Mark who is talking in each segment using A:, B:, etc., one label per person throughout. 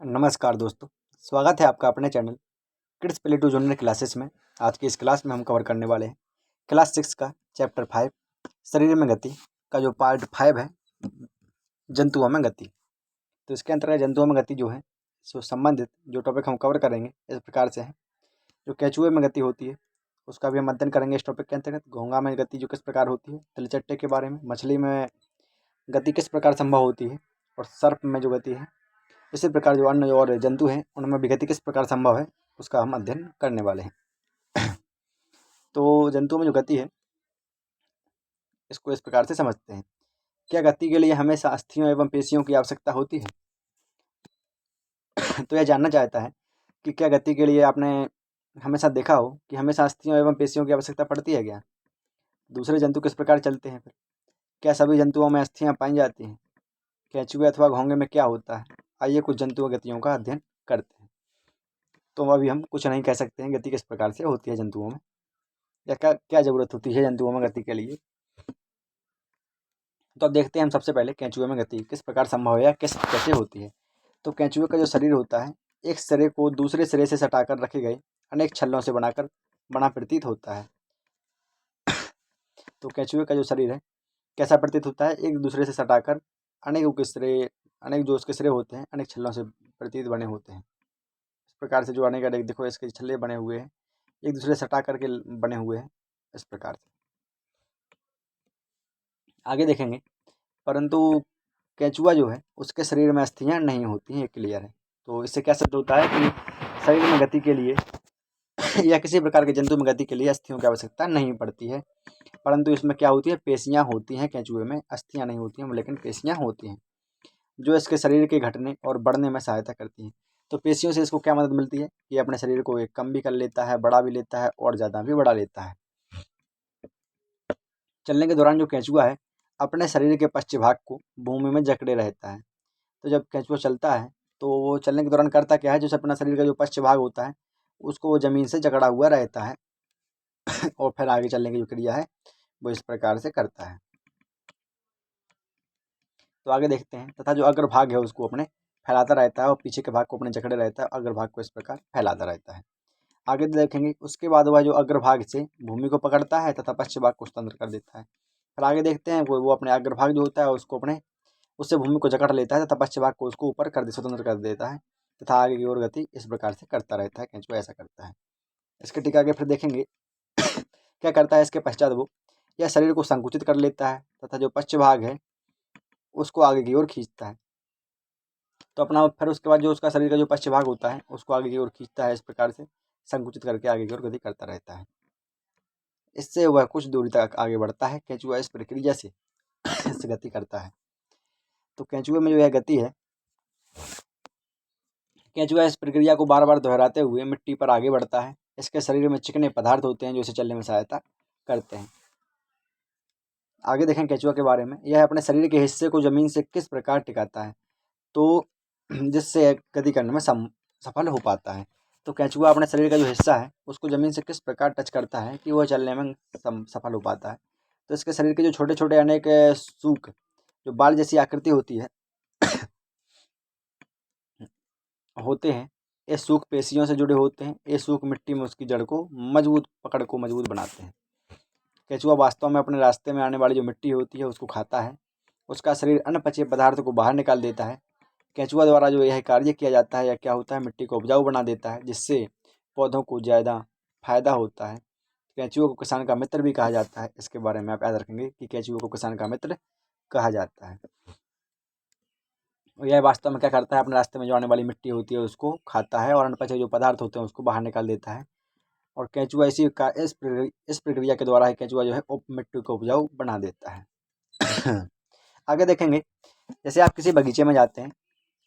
A: नमस्कार दोस्तों, स्वागत है आपका अपने channel kids play to junior classes में। आज की इस क्लास में हम कवर करने वाले हैं क्लास 6 का चैप्टर 5 शरीर में गति का जो पार्ट 5 है, जंतुओं में गति। तो इसके अंतर्गत जंतुओं में गति जो है सो संबंधित जो टॉपिक हम कवर करेंगे इस प्रकार से है। जो केंचुए में गति होती है उसका भी हम अध्ययन करेंगे इस टॉपिक के अंतर्गत। घोंगा में गति जो किस प्रकार होती है, तिलचट्टे के बारे में, मछली में गति किस प्रकार संभव होती है, और सर्प में जो गति है, इसी प्रकार जो अन्य और जंतु हैं उनमें भी गति किस प्रकार संभव है उसका हम अध्ययन करने वाले हैं। तो जंतुओं में जो गति है इसको इस प्रकार से समझते हैं। क्या गति के लिए हमेशा अस्थियों एवं पेशियों की आवश्यकता होती है? तो यह जानना चाहता है कि क्या गति के लिए आपने हमेशा देखा हो कि हमेशा अस्थियों एवं पेशियों की आवश्यकता पड़ती है क्या? दूसरे जंतु किस प्रकार चलते हैं फिर? क्या सभी जंतुओं में अस्थियां पाई जाती हैं? केंचुए अथवा घोंगे में क्या होता है? आइए कुछ जंतुओं गतियों का अध्ययन करते हैं। तो अभी हम कुछ नहीं कह सकते हैं गति किस प्रकार से होती है जंतुओं में, या क्या क्या जरूरत होती है जंतुओं में गति के लिए। तो अब देखते हैं हम सबसे पहले केंचुए में गति किस प्रकार संभव है या किस कैसे होती है। तो केंचुए का जो शरीर होता है एक सिरे को दूसरे सिरे से सटाकर रखे गए अनेक छल्लों से बना प्रतीत होता है। तो केंचुए का जो शरीर है कैसा प्रतीत होता है? एक दूसरे से सटाकर अनेक जो उसके सिरे होते हैं अनेक छल्लों से प्रतीत बने होते हैं। इस प्रकार से जो अनेक अनेक देखो इसके छल्ले बने हुए हैं, एक दूसरे से सटा करके बने हुए हैं इस प्रकार से। आगे देखेंगे, परंतु केंचुआ जो है उसके शरीर में अस्थियां नहीं होती हैं, ये क्लियर है। तो इससे क्या सिद्ध होता है कि शरीर में गति के लिए या किसी प्रकार के जंतु में गति के लिए अस्थियों की आवश्यकता नहीं पड़ती है, परंतु इसमें क्या होती है, पेशियां होती हैं। केंचुए में अस्थियां नहीं होती हैं लेकिन पेशियां होती हैं जो इसके शरीर के घटने और बढ़ने में सहायता करती हैं। तो पेशियों से इसको क्या मदद मिलती है? ये अपने शरीर को एक कम भी कर लेता है, बड़ा भी लेता है और ज़्यादा भी बढ़ा लेता है। चलने के दौरान जो केंचुआ है अपने शरीर के पश्च भाग को भूमि में जकड़े रहता है। तो जब केंचुआ चलता है तो वो चलने के दौरान करता क्या है, जो अपना शरीर का जो पश्च भाग होता है उसको वो ज़मीन से जकड़ा हुआ रहता है और फिर आगे चलने की जो क्रिया है वो इस प्रकार से करता है। तो आगे देखते हैं, तथा जो अग्रभाग है उसको अपने फैलाता रहता है और पीछे के भाग को अपने जकड़े रहता है, अग्रभाग को इस प्रकार फैलाता रहता है। आगे देखेंगे, उसके बाद वह जो अग्रभाग से भूमि को पकड़ता है तथा पश्च भाग को स्वतंत्र कर देता है। फिर आगे देखते हैं वो अपने अग्रभाग जो होता है उसको अपने उससे भूमि को जकड़ लेता है तथा पश्च भाग को उसको ऊपर स्वतंत्र कर देता है तथा आगे की ओर गति इस प्रकार से करता रहता है। केंचुआ ऐसा करता है। इसके ठीक आगे फिर देखेंगे क्या करता है। इसके पश्चात वो यह शरीर को संकुचित कर लेता है तथा जो पश्च भाग है उसको आगे की ओर खींचता है। तो अपना फिर उसके बाद जो उसका शरीर का जो पश्च भाग होता है उसको आगे की ओर खींचता है, इस प्रकार से संकुचित करके आगे की ओर गति करता रहता है। इससे वह कुछ दूरी तक आगे बढ़ता है। केंचुआ इस प्रक्रिया से गति करता है। तो केंचुए में जो यह गति है, केंचुआ इस प्रक्रिया को बार बार दोहराते हुए मिट्टी पर आगे बढ़ता है। इसके शरीर में चिकने पदार्थ होते हैं जो इसे चलने में सहायता करते हैं। आगे देखें केंचुआ के बारे में, यह अपने शरीर के हिस्से को जमीन से किस प्रकार टिकाता है तो जिससे गति करने में सफल हो पाता है। तो केंचुआ अपने शरीर का जो हिस्सा है उसको ज़मीन से किस प्रकार टच करता है कि वह चलने में सफल हो पाता है। तो इसके शरीर के जो छोटे छोटे अनेक सूक जो बाल जैसी आकृति होती है होते हैं, ये सूक पेशियों से जुड़े होते हैं। ये सूक मिट्टी में उसकी जड़ को मजबूत बनाते हैं। केंचुआ वास्तव में अपने रास्ते में आने वाली जो मिट्टी होती है उसको खाता है। उसका शरीर अन्य पचे पदार्थ को बाहर निकाल देता है। केंचुआ द्वारा जो यह कार्य किया जाता है या क्या होता है, मिट्टी को उपजाऊ बना देता है जिससे पौधों को ज़्यादा फायदा होता है। केंचुए को किसान का मित्र भी कहा जाता है। इसके बारे में आप याद रखेंगे कि केंचुए को किसान का मित्र कहा जाता है। और यह वास्तव में क्या करता है, अपने रास्ते में जो आने वाली मिट्टी होती है उसको खाता है और अनपचे जो पदार्थ होते हैं उसको बाहर निकाल देता है। और केंचुआ इस प्रक्रिया के द्वारा ही केंचुआ जो है मिट्टी को उपजाऊ बना देता है। आगे देखेंगे, जैसे आप किसी बगीचे में जाते हैं,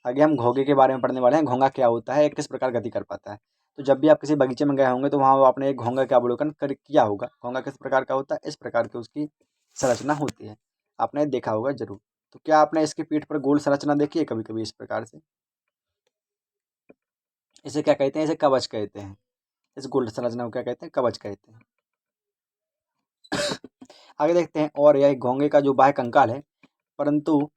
A: आगे हम घोंगे के बारे में पढ़ने वाले हैं। घोंगा क्या होता है, किस प्रकार गति कर पाता है। तो जब भी आप किसी बगीचे में गए होंगे तो वहाँ आपने एक घोंगा का अवलोकन किया होगा। घोंगा किस प्रकार का होता है, इस प्रकार की उसकी संरचना होती है, आपने देखा होगा जरूर। तो क्या आपने इसकी पीठ पर गोल संरचना देखी है कभी कभी इस प्रकार से? इसे क्या कहते हैं, इसे कवच कहते हैं। इस गोल संरचना को क्या कहते हैं, कवच कहते हैं। आगे देखते हैं, और यह घोंगे का जो बाह्य कंकाल है, परंतु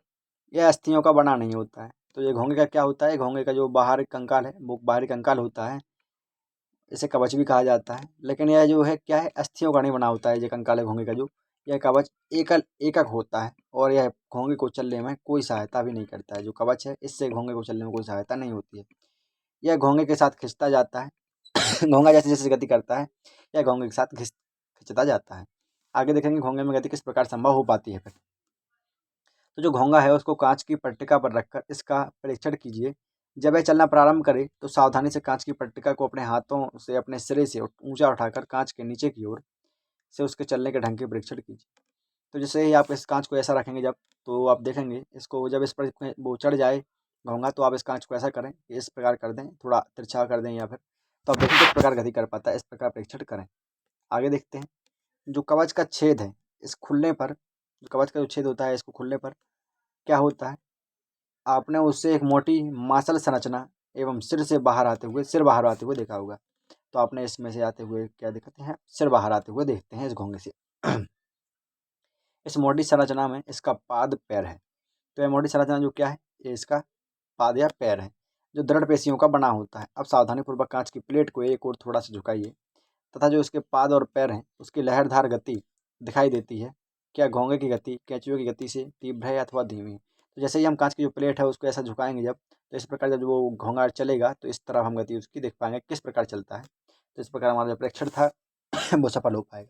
A: यह अस्थियों का बना नहीं होता है। तो ये घोंगे का क्या होता है, घोंगे का जो बाहरी कंकाल है वो बाहरी कंकाल होता है, इसे कवच भी कहा जाता है। लेकिन यह जो है क्या है, अस्थियों का नहीं बना होता है, ये कंकाल है घोंगे का जो, यह कवच एकल एकक होता है और यह घोंगे को चलने में कोई सहायता भी नहीं करता है। जो कवच है इससे घोंगे को चलने में कोई सहायता नहीं होती है। यह घोंगे के साथ खिंचता जाता है घोंगा जैसे जैसे गति करता है यह घोंगे के साथ खिंचता जाता है। आगे देखेंगे घोंगे में गति किस प्रकार संभव हो पाती है फिर। तो जो घोंगा है उसको कांच की पट्टिका पर रखकर इसका परीक्षण कीजिए। जब यह चलना प्रारंभ करे तो सावधानी से कांच की पट्टिका को अपने हाथों से अपने सिरे से ऊंचा उठाकर कांच के नीचे की ओर से उसके चलने के ढंग के परीक्षण कीजिए। तो जैसे ही आप इस कांच को ऐसा रखेंगे जब, तो आप देखेंगे इसको जब इस पर वो चढ़ जाए घोंगा, तो आप इस कांच को ऐसा करें कि इस प्रकार कर दें, थोड़ा तिरछा कर दें या फिर, तो आप देखें किस प्रकार गति कर पाता है, इस प्रकार परीक्षण करें। आगे देखते हैं जो कवच का छेद है, इस खुलने पर, जो कवच का जो छेद होता है इसको खुलने पर क्या होता है, आपने उससे एक मोटी मांसल संरचना एवं सिर बाहर आते हुए देखा होगा। तो आपने इसमें से आते हुए क्या देखते हैं, सिर बाहर आते हुए देखते हैं इस घोंगे से। इस मोटी संरचना में इसका पाद पैर है। तो यह मोटी संरचना जो क्या है, ये इसका पाद या पैर है जो दृढ़ पेशियों का बना होता है। अब सावधानीपूर्वक कांच की प्लेट को एक और थोड़ा सा झुकाइए तथा जो इसके पाद और पैर हैं उसकी लहरधार गति दिखाई देती है। क्या घोंगे की गति कैंचियों की गति से तीव्र है अथवा धीमी है। तो जैसे ही हम कांच की जो प्लेट है उसको ऐसा झुकाएंगे जब, तो इस प्रकार जब वो घोंगा चलेगा तो इस तरह हम गति उसकी देख पाएंगे किस प्रकार चलता है। तो इस प्रकार हमारा जो प्रेक्षण था वो सफल हो पाएगा।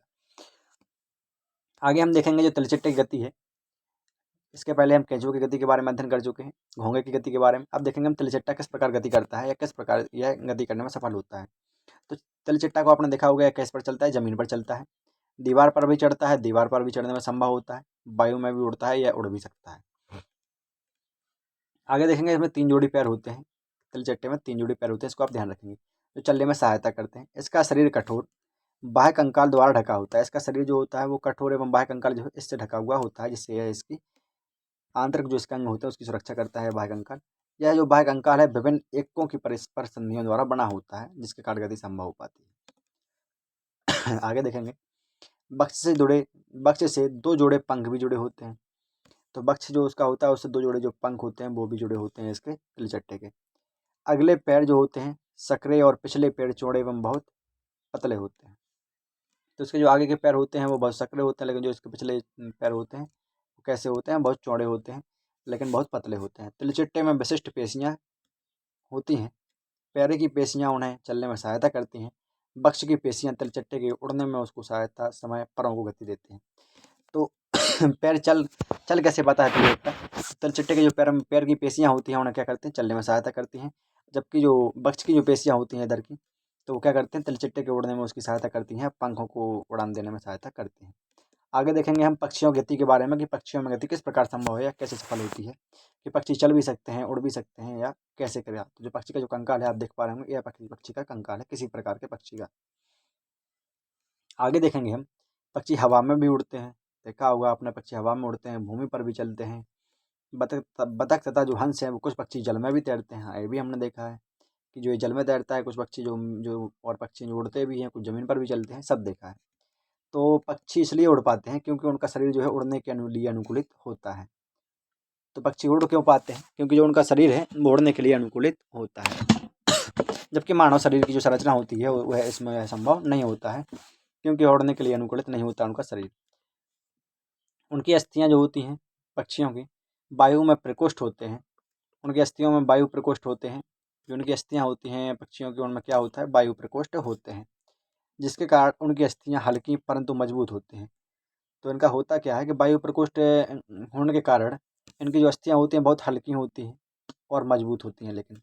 A: आगे हम देखेंगे जो तिलचिट्टे की गति है, इसके पहले हम केंचुए की गति के बारे में अध्ययन कर चुके हैं, घोंगे की गति के बारे में। अब देखेंगे हम तिलचिट्टा किस प्रकार गति करता है या किस प्रकार यह गति करने में सफल होता है। तो तिलचिट्टा को आपने देखा होगा कैस पर चलता है, जमीन पर चलता है, दीवार पर भी चढ़ता है, दीवार पर भी चढ़ने में संभव होता है, वायु में भी उड़ता है या उड़ भी सकता है। आगे देखेंगे इसमें 3 जोड़ी पैर होते हैं, तिलचट्टे में 3 जोड़ी पैर होते हैं, इसको आप ध्यान रखेंगे, जो चलने में सहायता करते हैं। इसका शरीर कठोर बाह्य कंकाल द्वारा ढका होता है। इसका शरीर जो होता है वो कठोर एवं बाह्य कंकाल जो है इससे ढका हुआ होता है, जिससे यह इसकी आंतरिक जो इसका अंग होता है उसकी सुरक्षा करता है बाह्य कंकाल। यह जो बाह्य कंकाल है विभिन्न एककों की परस्पर संधियों द्वारा बना होता है, जिसके कारण गति संभव हो पाती है। आगे देखेंगे बक्ष से 2 जोड़े पंख भी जुड़े होते हैं। तो बक्ष जो उसका होता है उससे 2 जोड़े जो पंख होते हैं वो भी जुड़े होते हैं इसके तिलचट्टे के। अगले पैर जो होते हैं सकरे और पिछले पैर चौड़े एवं बहुत पतले होते हैं। तो इसके जो आगे के पैर होते हैं वो बहुत सकरे होते हैं, लेकिन जो इसके पिछले पैर होते हैं वो कैसे होते हैं, बहुत चौड़े होते हैं लेकिन बहुत पतले होते हैं। तिलचिट्टे में विशिष्ट पेशियाँ होती हैं। पैर की पेशियाँ उन्हें चलने में सहायता करती हैं। बक्ष की पेशियाँ तिलचट्टे के उड़ने में उसको सहायता समय पैरों को गति देती हैं। तो पैर चल चल कैसे पाता है तिलचिट्टा, तिलचिट्टे के जो पैर की पेशियाँ होती हैं उन्हें क्या करते हैं, चलने में सहायता करती हैं। जबकि जो बक्ष की जो पेशियाँ होती हैं इधर की, तो वो क्या करते हैं, तिलचिट्टे के उड़ने में उसकी सहायता करती हैं, पंखों को उड़ान देने में सहायता करती हैं। आगे देखेंगे हम पक्षियों की गति के बारे में कि पक्षियों में गति किस प्रकार संभव है या कैसे सफल होती है, कि पक्षी चल भी सकते हैं, उड़ भी सकते हैं या कैसे करें। तो जो पक्षी का जो कंकाल है आप देख पा रहे होंगे, यह पक्षी का कंकाल है किसी प्रकार के पक्षी का। आगे देखेंगे हम पक्षी हवा में भी उड़ते हैं, देखा होगा आपने पक्षी हवा में उड़ते हैं, भूमि पर भी चलते हैं। बतख तथा जो हंस हैं वो कुछ पक्षी जल में भी तैरते हैं, ये भी हमने देखा है कि जो ये जल में तैरता है, कुछ पक्षी जो जो और पक्षी जो उड़ते भी हैं, कुछ ज़मीन पर भी चलते हैं, सब देखा है। तो पक्षी इसलिए उड़ पाते हैं क्योंकि उनका शरीर जो है उड़ने के लिए अनुकूलित होता है। तो पक्षी उड़ क्यों पाते हैं, क्योंकि जो उनका शरीर है वो उड़ने के लिए अनुकूलित होता है। जबकि मानव शरीर की जो संरचना होती है वह इसमें संभव नहीं होता है, क्योंकि उड़ने के लिए अनुकूलित नहीं होता उनका शरीर। उनकी अस्थियाँ जो होती हैं पक्षियों की, वायु में प्रकोष्ठ होते हैं, उनकी अस्थियों में वायु प्रकोष्ठ होते हैं। जो उनकी अस्थियाँ होती हैं पक्षियों की, उनमें क्या होता है, वायु प्रकोष्ठ होते हैं, जिसके कारण उनकी अस्थियाँ हल्की परंतु मजबूत होती हैं। तो इनका होता क्या है कि वायु प्रकोष्ठ होने के कारण इनकी जो अस्थियाँ होती हैं बहुत हल्की होती हैं और मजबूत होती हैं। लेकिन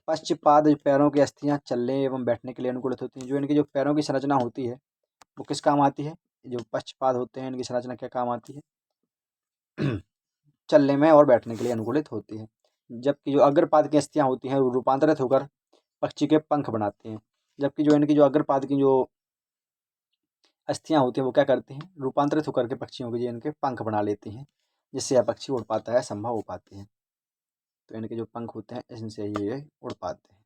A: पश्चपाद पैरों की अस्थियाँ चलने एवं बैठने के लिए अनुकूलित होती हैं। जो इनकी जो पैरों की संरचना होती है वो किस काम आती है, जो पश्चपाद होते हैं इनकी संरचना क्या काम आती है, चलने में और बैठने के लिए अनुकूलित होती है। जबकि जो अग्रपाद की अस्थियाँ होती हैं वो रूपांतरित होकर पक्षी के पंख बनाती हैं। जबकि जो इनकी जो अग्रपाद की जो अस्थियाँ होती हैं वो क्या करती हैं, रूपांतरित होकर के पक्षियों के जो इनके पंख बना लेती हैं, जिससे यह पक्षी उड़ पाता है, संभव हो पाती है। तो इनके जो पंख होते हैं इनसे ये उड़ पाते हैं।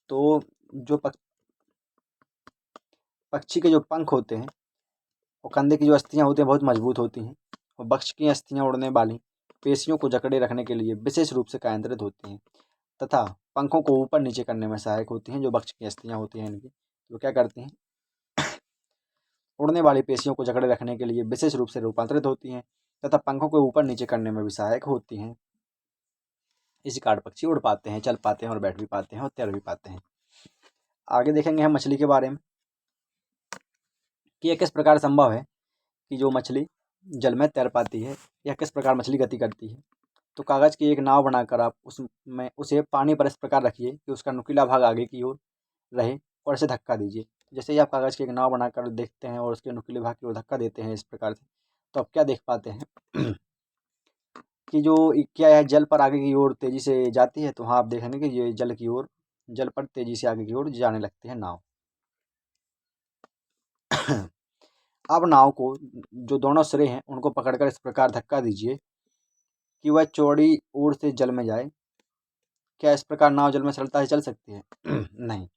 A: तो जो पक्षी के जो पंख होते हैं और कंधे की जो अस्थियाँ होती हैं बहुत मजबूत होती हैं, और बक्ष की अस्थियाँ उड़ने वाली पेशियों को जकड़े रखने के लिए विशेष रूप से केंद्रित होती हैं तथा पंखों को ऊपर नीचे करने में सहायक होती हैं। जो वक्ष की अस्थियाँ होती हैं इनकी, तो क्या करती हैं, उड़ने वाली पेशियों को जकड़े रखने के लिए विशेष रूप से रूपांतरित होती हैं तथा पंखों को ऊपर नीचे करने में भी सहायक होती हैं। इसी कारण पक्षी उड़ पाते हैं, चल पाते हैं और बैठ भी पाते हैं और तैर भी पाते हैं। आगे देखेंगे हम मछली के बारे में कि यह किस प्रकार संभव है कि जो मछली जल में तैर पाती है या किस प्रकार मछली गति करती है। तो कागज़ की एक नाव बनाकर आप उसमें उसे पानी पर इस प्रकार रखिए कि उसका नुकीला भाग आगे की ओर रहे और इसे धक्का दीजिए। जैसे ही आप कागज़ की एक नाव बनाकर देखते हैं और उसके नुकीले भाग की ओर धक्का देते हैं इस प्रकार से, तो आप क्या देख पाते हैं कि जो क्या है, जल पर आगे की ओर तेज़ी से जाती है। तो हाँ, आप देखेंगे कि ये जल पर तेज़ी से आगे की ओर जाने लगती है नाव। अब नाव को जो दोनों सिरे हैं उनको पकड़कर इस प्रकार धक्का दीजिए कि वह चौड़ी ओर से जल में जाए। क्या इस प्रकार नाव जल में सरलता से चल सकती है? नहीं।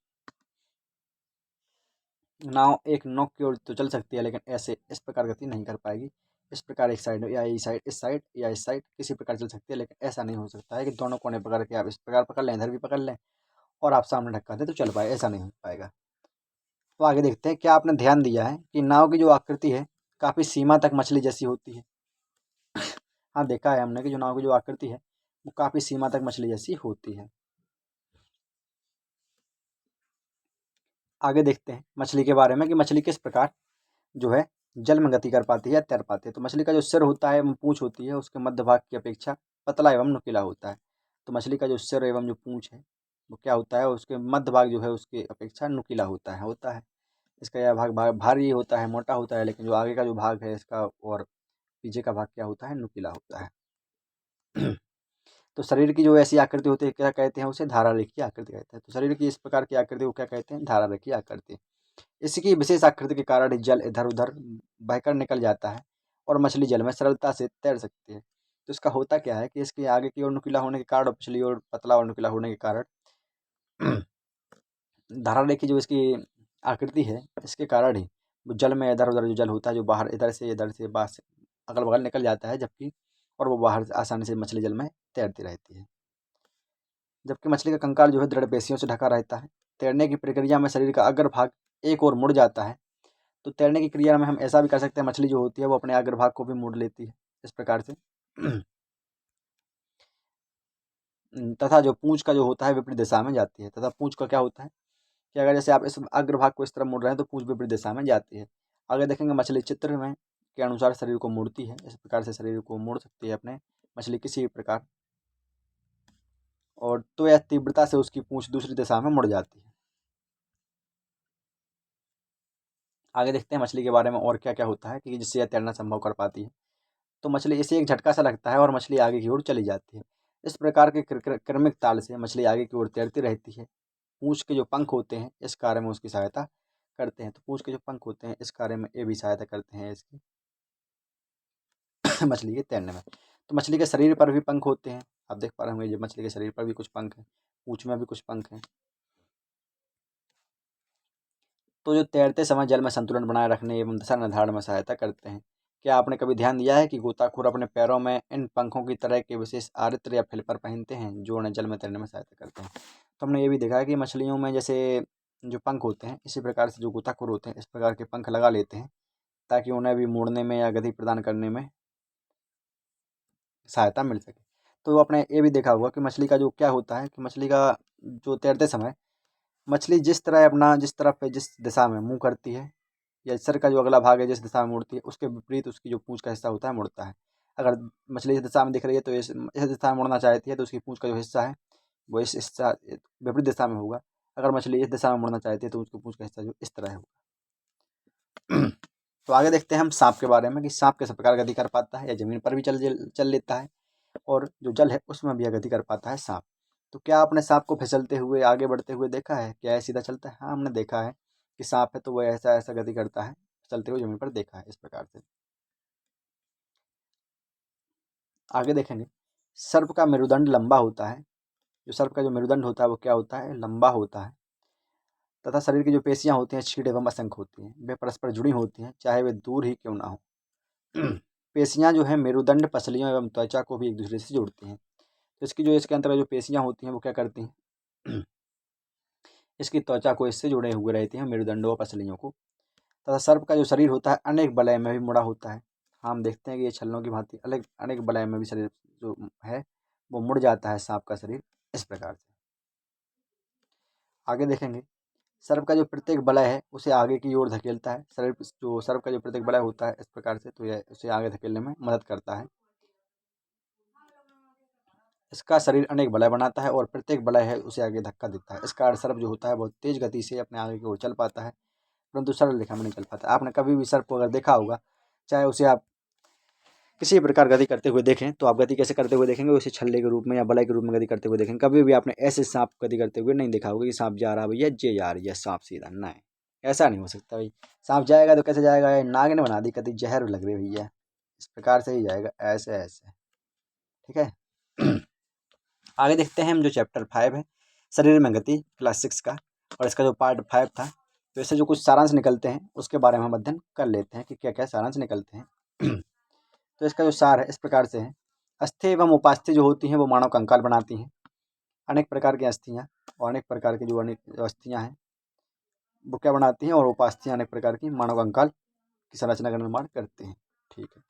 A: नाव एक नोक की ओर तो चल सकती है, लेकिन ऐसे इस प्रकार गति नहीं कर पाएगी। इस प्रकार एक साइड या इस साइड या इस साइड किसी प्रकार चल सकती है, लेकिन ऐसा नहीं हो सकता है कि दोनों कोने पकड़ के आप इस प्रकार पकड़ लें, इधर भी पकड़ लें और आप सामने धक्का दें तो चल पाए, ऐसा नहीं हो पाएगा। तो आगे देखते हैं, क्या आपने ध्यान दिया है कि नाव की जो आकृति है काफ़ी सीमा तक मछली जैसी होती है। हाँ, देखा है हमने कि जो नाव की जो आकृति है वो काफ़ी सीमा तक मछली जैसी होती है। आगे देखते हैं मछली के बारे में कि मछली किस प्रकार जो है जल में गति कर पाती है या तैर पाती है। तो मछली का जो सिर होता है एवं पूँछ होती है उसके मध्य भाग की अपेक्षा पतला एवं नुकीला होता है। तो मछली का जो सिर एवं जो पूँछ है वो क्या होता है, उसके मध्य भाग जो है उसकी अपेक्षा नुकीला होता है। इसका यह भाग भारी होता है, मोटा होता है, लेकिन जो आगे का जो भाग है इसका और पीछे का भाग क्या होता है, नुकीला होता है। तो शरीर की जो ऐसी आकृति होती है क्या कहते हैं, उसे धारा रेखीय आकृति कहते हैं। तो शरीर की इस प्रकार की आकृति को क्या कहते हैं, धारा रेखीय आकृति। इसकी विशेष आकृति के कारण ही जल इधर उधर बहकर निकल जाता है और मछली जल में सरलता से तैर सकती है। तो इसका होता क्या है कि इसके आगे की ओर नुकीला होने के कारण और पिछली ओर पतला और नुकीला होने के कारण धारा रेखी जो इसकी आकृति है इसके कारण ही वो जल में इधर उधर जो जल होता है जो बाहर इधर से बाहर से अगल बगल निकल जाता है, जबकि और वो बाहर आसानी से मछली जल में तैरती रहती है। जबकि मछली का कंकाल जो है दृढ़ पेशियों से ढका रहता है। तैरने की प्रक्रिया में शरीर का अग्रभाग एक ओर मुड़ जाता है। तो तैरने की क्रिया में हम ऐसा भी कर सकते हैं, मछली जो होती है वो अपने अग्रभाग को भी मोड़ लेती है इस प्रकार से। तथा जो पूंछ का जो होता है विपरीत दिशा में जाती है। तथा पूंछ का क्या होता है कि अगर जैसे आप इस अग्रभाग को इस तरफ मोड़ रहे हैं तो पूंछ विपरीत दिशा में जाती है। आगे देखेंगे मछली चित्र में के अनुसार शरीर को मोड़ती है। इस प्रकार से शरीर को मोड़ सकती है अपने मछली किसी भी प्रकार, और तो यह तीव्रता से उसकी पूंछ दूसरी दिशा में मुड़ जाती है। आगे देखते हैं मछली के बारे में और क्या क्या होता है कि जिससे यह तैरना संभव कर पाती है। तो मछली इसे एक झटका सा लगता है और मछली आगे की ओर चली जाती है। इस प्रकार के क्रमिक ताल से मछली आगे की ओर तैरती रहती है। पूंछ के जो पंख होते हैं इस कार्य में उसकी सहायता करते हैं। तो पूंछ के जो पंख होते हैं इस कार्य में ये भी सहायता करते हैं इसकी मछली के तैरने में। तो मछली के शरीर पर भी पंख होते हैं, आप देख पा रहे होंगे, ये मछली के शरीर पर भी कुछ पंख हैं, पूंछ में भी कुछ पंख हैं। तो जो तैरते समय जल में संतुलन बनाए रखने एवं दिशा निर्धारण में सहायता करते हैं। क्या आपने कभी ध्यान दिया है कि गोताखोर अपने पैरों में इन पंखों की तरह के विशेष आरित्र या फिलपर पहनते हैं जो उन्हें जल में तैरने में सहायता करते हैं। तो हमने ये भी देखा है कि मछलियों में जैसे जो पंख होते हैं इसी प्रकार से जो गोताखोर होते हैं इस प्रकार के पंख लगा लेते हैं ताकि उन्हें भी मोड़ने में या गति प्रदान करने में सहायता मिल सके। तो आपने ये भी देखा होगा कि मछली का जो क्या होता है कि मछली का जो तैरते समय मछली जिस तरफ जिस दिशा में मुँह करती है या सर का जो अगला भाग है जिस दिशा में मुड़ती है उसके विपरीत उसकी जो पूंछ का हिस्सा होता है मुड़ता है। अगर मछली इस दिशा में दिख रही है तो इस दिशा में मुड़ना चाहती है तो उसकी पूंछ का जो हिस्सा है वो इस हिस्सा विपरीत दिशा में होगा। अगर मछली इस दिशा में मुड़ना चाहती है तो उसकी पूंछ का हिस्सा जो इस तरह होगा। तो आगे देखते हैं हम सांप के बारे में कि सांप किस प्रकार गति कर पाता है या जमीन पर भी चल लेता है और जो जल है उसमें भी गति कर पाता है सांप। तो क्या आपने सांप को फिसलते हुए आगे बढ़ते हुए देखा है, क्या सीधा चलता है? हाँ, हमने देखा है कि सांप है तो वो ऐसा ऐसा गति करता है, चलते हुए जमीन पर देखा है इस प्रकार से। आगे देखेंगे सर्प का मेरुदंड लंबा होता है। जो सर्प का जो मेरुदंड होता है वो क्या होता है, लंबा होता है। तथा शरीर की जो पेशियां होती हैं क्षीण एवं असंख्य होती हैं, वे परस्पर जुड़ी होती हैं चाहे वे दूर ही क्यों ना हो। पेशियाँ जो हैं मेरुदंड, पसलियों एवं त्वचा को भी एक दूसरे से जोड़ती हैं। तो इसकी जो इसके अंतर्गत जो पेशियाँ होती हैं वो क्या करती हैं इसकी त्वचा को इससे जुड़े हुए रहती हैं, मेरुदंड व पसलियों को। तथा सर्प का जो शरीर होता है अनेक वलय में भी मुड़ा होता है। हम देखते हैं कि ये छल्लों की भांति अलग अनेक वलय में भी शरीर जो है वो मुड़ जाता है सांप का शरीर इस प्रकार से। आगे देखेंगे सर्प का जो प्रत्येक वलय है उसे आगे की ओर धकेलता है। सर्प का जो प्रत्येक वलय होता है इस प्रकार से, तो यह उसे आगे धकेलने में मदद करता है। इसका शरीर अनेक वलय बनाता है और प्रत्येक वलय है उसे आगे धक्का देता है। इस कारण सर्प जो होता है बहुत तेज गति से अपने आगे की ओर चल पाता है, परंतु सरल रेखा में नहीं चल पाता। आपने कभी भी सर्प को अगर देखा होगा, चाहे उसे आप किसी प्रकार गति करते हुए देखें, तो आप गति कैसे करते हुए देखेंगे, उसे छल्ले के रूप में या वलय के रूप में गति करते हुए देखेंगे। कभी भी आपने ऐसे सांप गति करते हुए नहीं देखा होगा कि सांप जा रहा भैया जे जा रही है सांप सीधा, नहीं, ऐसा नहीं हो सकता भाई। सांप जाएगा तो कैसे जाएगा, नाग ने बना दी कति जहर लग रही भैया, इस प्रकार से ही जाएगा, ऐसे ऐसे, ठीक है। आगे देखते हैं हम जो चैप्टर 5 है शरीर में गति, क्लास 6 का, और इसका जो पार्ट 5 था, तो इससे जो कुछ सारांश निकलते हैं उसके बारे में हम अध्ययन कर लेते हैं कि क्या क्या सारांश निकलते हैं। तो इसका जो सार है इस प्रकार से है। अस्थि एवं उपास्थि जो होती हैं वो मानव कंकाल बनाती हैं। अनेक प्रकार की अस्थियाँ और अनेक प्रकार की जो अस्थियाँ हैं वो क्या बनाती हैं, और उपास्थियाँ अनेक प्रकार की मानव कंकाल की संरचना का निर्माण करते हैं, ठीक है।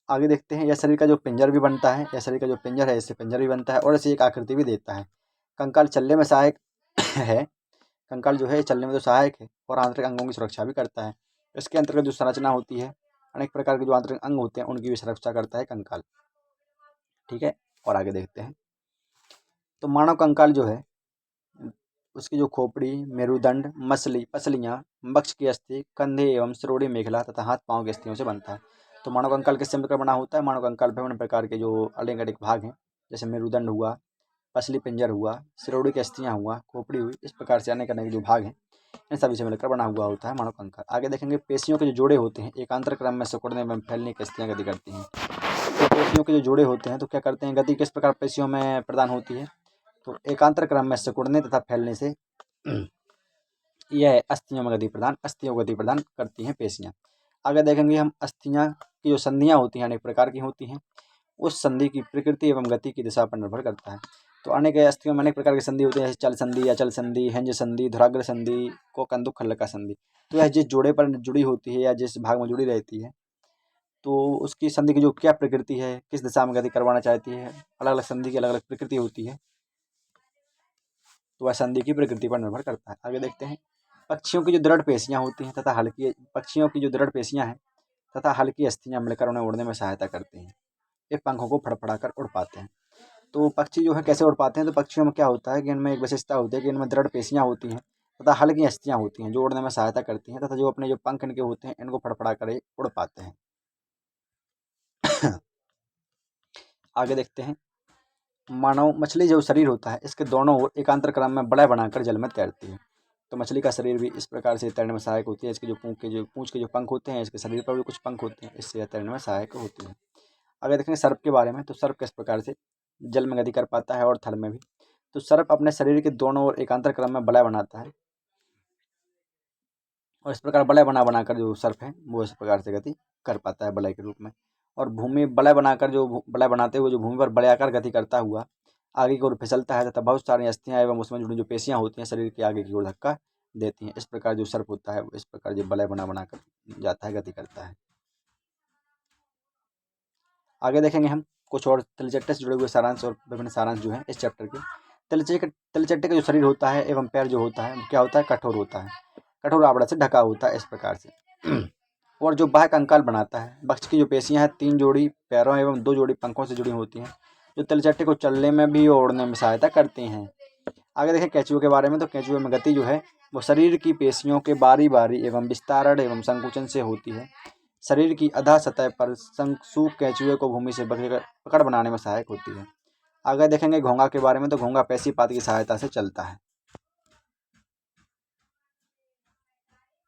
A: आगे देखते हैं, यह शरीर का जो पिंजर भी बनता है, यह शरीर का जो पिंजर है इससे पिंजर भी बनता है और इसे एक आकृति भी देता है। कंकाल चलने में सहायक है, कंकाल जो है चलने में तो सहायक है और आंतरिक अंगों की सुरक्षा भी करता है। इसके अंतर्गत जो संरचना होती है, अनेक प्रकार के जो आंतरिक अंग होते हैं उनकी भी सुरक्षा करता है कंकाल, ठीक है। और आगे देखते हैं, तो मानव कंकाल जो है उसकी जो खोपड़ी, मेरुदंड, पसलियाँ, वक्ष की अस्थि, कंधे एवं श्रोणि मेखला तथा हाथ पाँव की अस्थियों से बनता है। तो मानव कंकाल किससे मिलकर बना होता है, मानव कंकाल विभिन्न प्रकार के जो अनेक भाग हैं, जैसे मेरुदंड हुआ, पसली पिंजर हुआ, श्रोणि की अस्थियाँ हुआ, खोपड़ी हुई, इस प्रकार से अनेक अनेक जो भाग हैं इन सभी से मिलकर बना हुआ होता है मानव कंकाल। आगे देखेंगे पेशियों के जो जोड़े होते हैं एकांतर क्रम में सिकुड़ने एवं फैलने की अस्थियाँ गति करती हैं। तो पेशियों के जो जोड़े होते हैं तो क्या करते हैं, गति किस प्रकार पेशियों में प्रदान होती है, तो एकांतर क्रम में सिकुड़ने तथा फैलने से यह अस्थियों को गति प्रदान करती हैं पेशियाँ। आगे देखेंगे हम अस्थियाँ की जो संधियाँ होती हैं अनेक प्रकार की होती हैं, उस संधि की प्रकृति एवं गति की दिशा पर निर्भर करता है। तो अनेक अस्थियों में अनेक प्रकार की संधि होती है, जैसे चल संधि, अचल संधि, हेंज संधि, धुराग्र संधि, कोकंदुक खल्लका संधि। तो यह जिस जोड़े पर जुड़ी होती है या जिस भाग में जुड़ी रहती है, तो उसकी संधि की जो क्या प्रकृति है, किस दिशा में गति करवाना चाहती है, अलग अलग संधि की अलग अलग प्रकृति होती है, तो वह संधि की प्रकृति पर निर्भर करता है। आगे देखते हैं, पक्षियों की जो दृढ़ पेशियाँ होती हैं तथा हल्की पक्षियों की जो दृढ़ पेशियाँ हैं तथा हल्की अस्थियाँ मिलकर उन्हें उड़ने में सहायता करती हैं। ये पंखों को फड़फड़ा कर उड़ पाते हैं। तो पक्षी जो है कैसे उड़ पाते हैं, तो पक्षियों में क्या होता है कि इनमें एक विशेषता होती है कि इनमें दृढ़ पेशियाँ होती हैं तथा हल्की अस्थियाँ होती हैं जो उड़ने में सहायता करती हैं तथा जो अपने जो पंख इनके होते हैं इनको फड़फड़ा कर उड़ पाते हैं। आगे देखते हैं, मानव मछली जो शरीर होता है इसके दोनों ओर एकांतर क्रम में वलय बनाकर जल में तैरती है। तो मछली का शरीर भी इस प्रकार से तैरने में सहायक होती है। इसके जो पूंछ के जो पंख होते हैं, इसके शरीर पर भी कुछ पंख होते हैं, इससे यह तैरने में सहायक होती है। अगर देखेंगे सर्प के बारे में, तो सर्प किस प्रकार से जल में गति कर पाता है और थल में भी। तो सर्प अपने शरीर के दोनों ओर एकांतर क्रम में वलय बनाता है और इस प्रकार वलय बनाकर जो सर्प है वो इस प्रकार से गति कर पाता है वलय के रूप में। और भूमि वलय बनाते हुए जो भूमि पर वलयाकार गति करता हुआ आगे की ओर फिसलता है तथा बहुत सारी अस्थियाँ एवं उसमें जुड़ी जो पेशियाँ होती हैं शरीर के आगे की ओर धक्का देती हैं। इस प्रकार जो सर्प होता है इस प्रकार जो वलय बनाकर जाता है, गति करता है। आगे देखेंगे हम कुछ और तिलचट्टे से जुड़े हुए सारांश और विभिन्न सारांश जो है इस चैप्टर के। तिलचट्टे का जो शरीर होता है एवं पैर जो होता है क्या होता है, कठोर होता है, कठोर आवरण से ढका होता है इस प्रकार से। और जो बाह्य कंकाल बनाता है, वक्ष की जो पेशियां हैं 3 जोड़ी पैरों एवं 2 जोड़ी पंखों से जुड़ी होती हैं जो तिलचट्टे को चलने में भी और उड़ने में सहायता करती हैं। आगे देखें केंचुए के बारे में, तो केंचुए में गति जो है वो शरीर की पेशियों के बारी बारी एवं विस्तारण एवं संकुचन से होती है। शरीर की अधा सतह पर सूख केंचुए को भूमि से पकड़ बनाने में सहायक होती है। आगे देखेंगे घोंघा के बारे में, तो घोंघा पेशी पात की सहायता से चलता है।